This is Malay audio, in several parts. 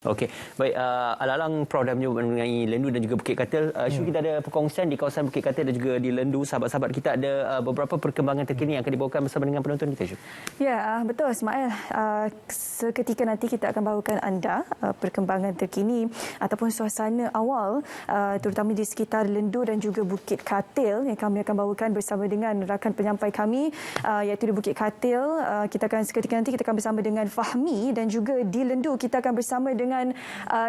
Okey, baik. Alang-alang Prof dah menyebut mengenai Lendu dan juga Bukit Katil. Syul, kita ada perkongsian di kawasan Bukit Katil dan juga di Lendu. Sahabat-sahabat kita ada beberapa perkembangan terkini yang akan dibawakan bersama dengan penonton kita, Syul. Ya, betul Ismail. Seketika nanti kita akan bawakan anda perkembangan terkini ataupun suasana awal terutama di sekitar Lendu dan juga Bukit Katil yang kami akan bawakan bersama dengan rakan penyampai kami iaitu di Bukit Katil. Seketika nanti kita akan bersama dengan Fahmi, dan juga di Lendu kita akan bersama dengan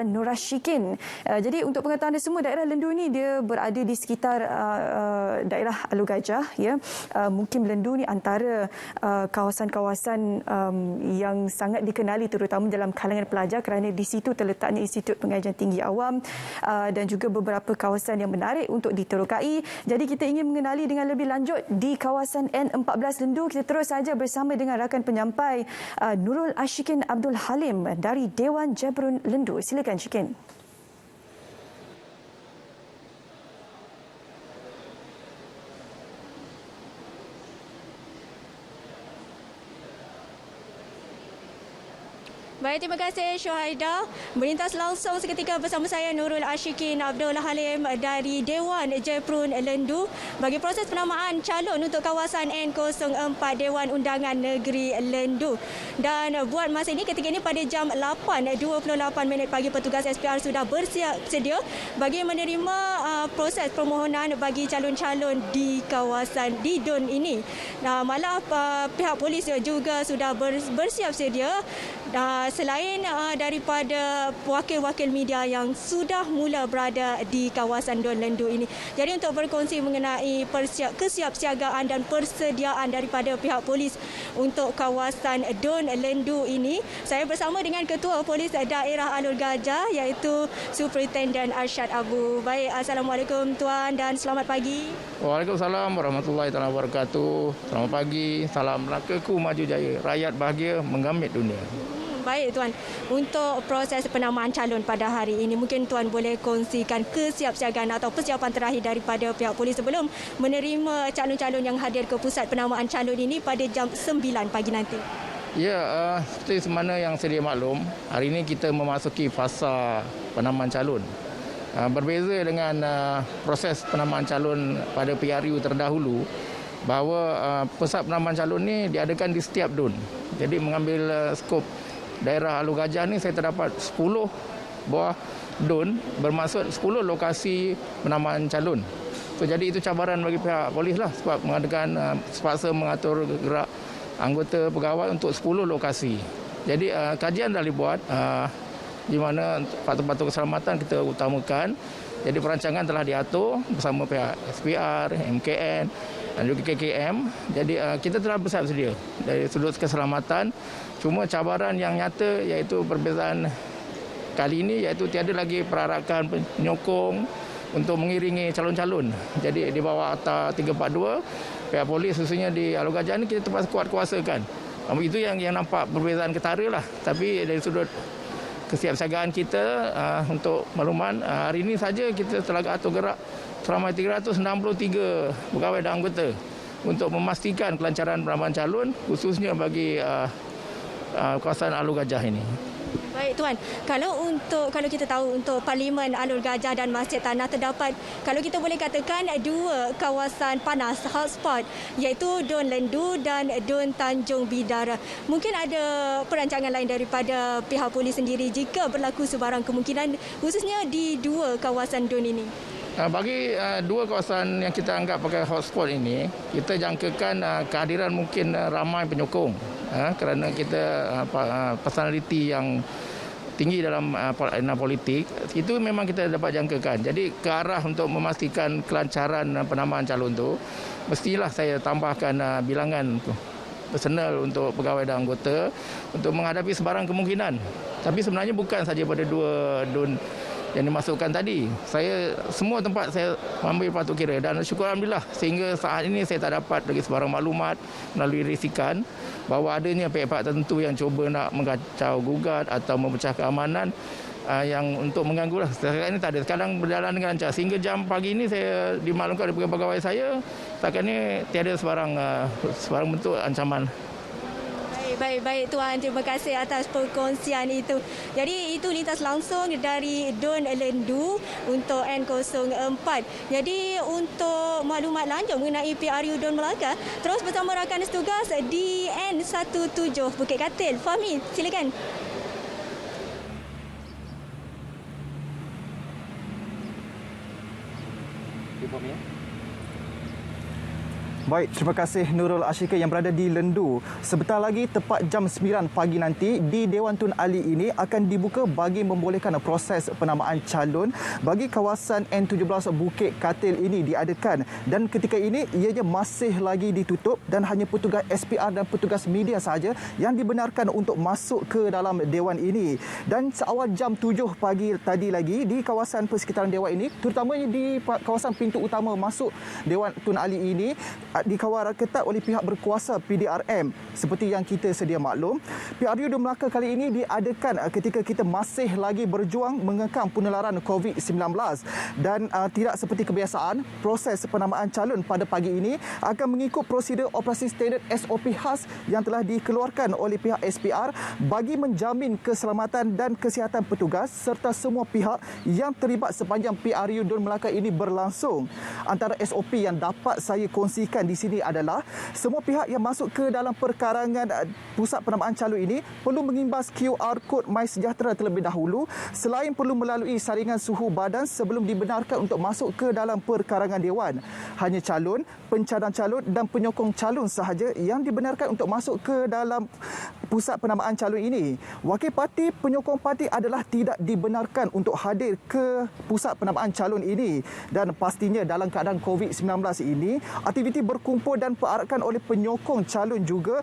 Nur Ashikin. Jadi untuk pengetahuan anda semua, daerah Lendu ni dia berada di sekitar daerah Alur Gajah, ya. Mungkin Lendu ni antara kawasan-kawasan yang sangat dikenali terutama dalam kalangan pelajar kerana di situ terletaknya Institut Pengajian Tinggi Awam dan juga beberapa kawasan yang menarik untuk diterokai. Jadi kita ingin mengenali dengan lebih lanjut di kawasan N14 Lendu. Kita terus saja bersama dengan rakan penyampai Nurul Ashikin Abdul Halim dari Dewan Jabrun Lendu. Silakan Ashikin. Baik, terima kasih Syuhaida. Melintas langsung seketika bersama saya Nurul Ashikin Abdul Halim dari Dewan Jabrun Lendu bagi proses penamaan calon untuk kawasan N04 Dewan Undangan Negeri Lendu. Dan buat masa ini, ketika ini pada jam 8.28 pagi, petugas SPR sudah bersiap sedia bagi menerima proses permohonan bagi calon-calon di kawasan di DUN ini. Malah pihak polis juga sudah bersiap sedia. Selain daripada wakil-wakil media yang sudah mula berada di kawasan DUN Lendu ini. Jadi untuk berkongsi mengenai kesiapsiagaan dan persediaan daripada pihak polis untuk kawasan DUN Lendu ini, saya bersama dengan Ketua Polis Daerah Alur Gajah iaitu Superintendent Arsyad Abu. Baik, Assalamualaikum Tuan dan selamat pagi. Waalaikumsalam warahmatullahi wabarakatuh. Selamat pagi, salam Melakaku maju jaya, rakyat bahagia menggamit dunia. Baik Tuan, untuk proses penamaan calon pada hari ini, mungkin Tuan boleh kongsikan kesiapsiagaan atau persiapan terakhir daripada pihak polis sebelum menerima calon-calon yang hadir ke pusat penamaan calon ini pada jam 9 pagi nanti. Ya, seperti mana yang sedia maklum, hari ini kita memasuki fasa penamaan calon. Berbeza dengan proses penamaan calon pada PRU terdahulu, bahawa pusat penamaan calon ini diadakan di setiap DUN. Jadi mengambil skop daerah Alur Gajah ni, saya terdapat 10 buah DUN, bermaksud 10 lokasi penamaan calon. So, jadi itu cabaran bagi pihak polis lah, sebab mengadakan sepaksa mengatur gerak anggota pegawai untuk 10 lokasi. Jadi kajian dah dibuat di mana faktor-faktor keselamatan kita utamakan. Jadi perancangan telah diatur bersama pihak SPR, MKN dan juga KKM. Jadi kita telah bersiap sedia dari sudut keselamatan. Cuma cabaran yang nyata iaitu perbezaan kali ini iaitu tiada lagi perarakan penyokong untuk mengiringi calon-calon. Jadi di bawah Akta 342, pihak polis khususnya di Alur Gajah ini kita terpaksa kuat-kuasakan. Itu yang nampak perbezaan ketara lah. Tapi dari sudut kesiapsiagaan kita untuk makluman, hari ini saja kita telah atur gerak seramai 363 pegawai dan anggota untuk memastikan kelancaran penamaan calon khususnya bagi kawasan Alur Gajah ini. Baik Tuan, kalau kita tahu untuk Parlimen Alur Gajah dan Masjid Tanah terdapat, kalau kita boleh katakan, dua kawasan panas hotspot iaitu DUN Lendu dan DUN Tanjung Bidara. Mungkin ada perancangan lain daripada pihak polis sendiri jika berlaku sebarang kemungkinan khususnya di dua kawasan DUN ini? Bagi dua kawasan yang kita anggap pakai hotspot ini, kita jangkakan kehadiran mungkin ramai penyokong kerana kita personaliti yang tinggi dalam arena politik, itu memang kita dapat jangkakan. Jadi ke arah untuk memastikan kelancaran penamaan calon itu, mestilah saya tambahkan bilangan personal untuk pegawai dan anggota untuk menghadapi sebarang kemungkinan. Tapi sebenarnya bukan saja pada dua DUN yang dimasukkan tadi. Saya semua tempat saya ambil patut kira, dan syukur alhamdulillah sehingga saat ini saya tak dapat lagi sebarang maklumat melalui risikan bahawa adanya pihak-pihak tertentu yang cuba nak mengacau gugat atau memecah keamanan yang untuk mengganggu lah. Sekarang ini tak ada. Sekarang berjalan dengan lancar. Sehingga jam pagi ini saya dimaklumkan oleh pegawai saya, setakat ini tiada sebarang bentuk ancaman. Baik Tuan, terima kasih atas perkongsian itu. Jadi itu lintas langsung dari Dun Lendu untuk N04. Jadi untuk maklumat lanjut mengenai PRU Dun Melaka, terus bersama rakan setugas di N17 Bukit Katil. Fahmi, silakan. Baik, terima kasih Nurul Ashika yang berada di Lendu. Sebentar lagi tepat jam 9 pagi nanti di Dewan Tun Ali ini akan dibuka bagi membolehkan proses penamaan calon bagi kawasan N17 Bukit Katil ini diadakan. Dan ketika ini ianya masih lagi ditutup dan hanya petugas SPR dan petugas media sahaja yang dibenarkan untuk masuk ke dalam dewan ini. Dan seawal jam 7 pagi tadi lagi di kawasan persekitaran dewan ini, terutamanya di kawasan pintu utama masuk Dewan Tun Ali ini, dikawal ketat oleh pihak berkuasa PDRM. Seperti yang kita sedia maklum, PRU Dun Melaka kali ini diadakan ketika kita masih lagi berjuang mengekang penularan COVID-19 dan tidak seperti kebiasaan, proses penamaan calon pada pagi ini akan mengikut prosedur operasi standard SOP khas yang telah dikeluarkan oleh pihak SPR bagi menjamin keselamatan dan kesihatan petugas serta semua pihak yang terlibat sepanjang PRU Dun Melaka ini berlangsung. Antara SOP yang dapat saya kongsikan di sini adalah semua pihak yang masuk ke dalam perkarangan pusat penamaan calon ini perlu mengimbas QR kod MySejahtera terlebih dahulu, selain perlu melalui saringan suhu badan sebelum dibenarkan untuk masuk ke dalam perkarangan dewan. Hanya calon, pencadang calon dan penyokong calon sahaja yang dibenarkan untuk masuk ke dalam pusat penamaan calon ini. Wakil parti, penyokong parti adalah tidak dibenarkan untuk hadir ke pusat penamaan calon ini. Dan pastinya dalam keadaan COVID-19 ini, aktiviti berkumpul dan perarakan oleh penyokong calon juga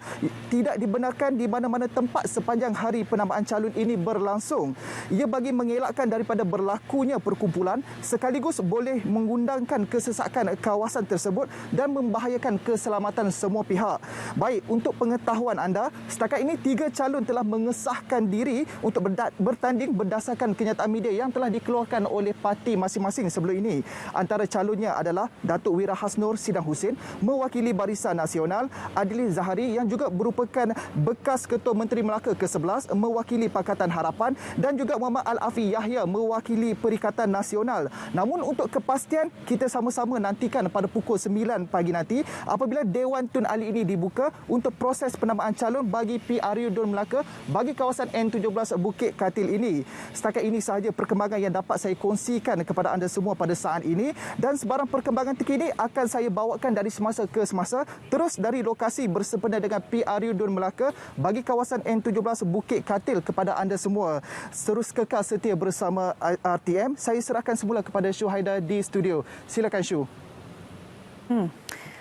tidak dibenarkan di mana-mana tempat sepanjang hari penamaan calon ini berlangsung. Ia bagi mengelakkan daripada berlakunya perkumpulan sekaligus boleh mengundangkan kesesakan kawasan tersebut dan membahayakan keselamatan semua pihak. Baik, untuk pengetahuan anda, setakat ini 3 calon telah mengesahkan diri untuk bertanding berdasarkan kenyataan media yang telah dikeluarkan oleh parti masing-masing sebelum ini. Antara calonnya adalah Datuk Wira Hasnur Sidang Husin mewakili Barisan Nasional, Adli Zahari yang juga merupakan bekas Ketua Menteri Melaka ke-11 mewakili Pakatan Harapan dan juga Muhammad Al-Afi Yahya mewakili Perikatan Nasional. Namun untuk kepastian, kita sama-sama nantikan pada pukul 9 pagi nanti apabila Dewan Tun Ali ini dibuka untuk proses penamaan calon bagi PRU Dun Melaka bagi kawasan N17 Bukit Katil ini. Setakat ini sahaja perkembangan yang dapat saya kongsikan kepada anda semua pada saat ini, dan sebarang perkembangan terkini akan saya bawakan dari semasa ke semasa terus dari lokasi bersempena dengan PRU Dun Melaka bagi kawasan N17 Bukit Katil kepada anda semua. Terus kekal setia bersama RTM. Saya serahkan semula kepada Syu Haidar di studio. Silakan Syu.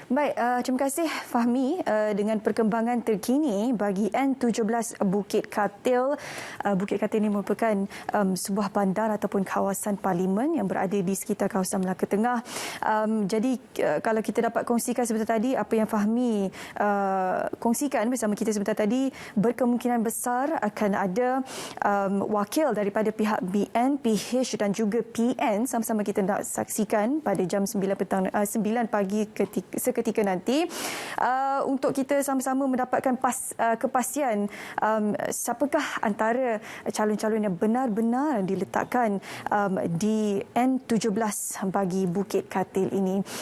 Baik, terima kasih Fahmi dengan perkembangan terkini bagi N17 Bukit Katil. Bukit Katil ini merupakan sebuah bandar ataupun kawasan parlimen yang berada di sekitar kawasan Melaka Tengah. Jadi kalau kita dapat kongsikan sebentar tadi, apa yang Fahmi kongsikan bersama kita sebentar tadi, berkemungkinan besar akan ada wakil daripada pihak BN, PH dan juga PN sama-sama kita nak saksikan pada jam 9 pagi seketika nanti untuk kita sama-sama mendapatkan kepastian siapakah antara calon-calon yang benar-benar diletakkan di N17 bagi Bukit Katil ini.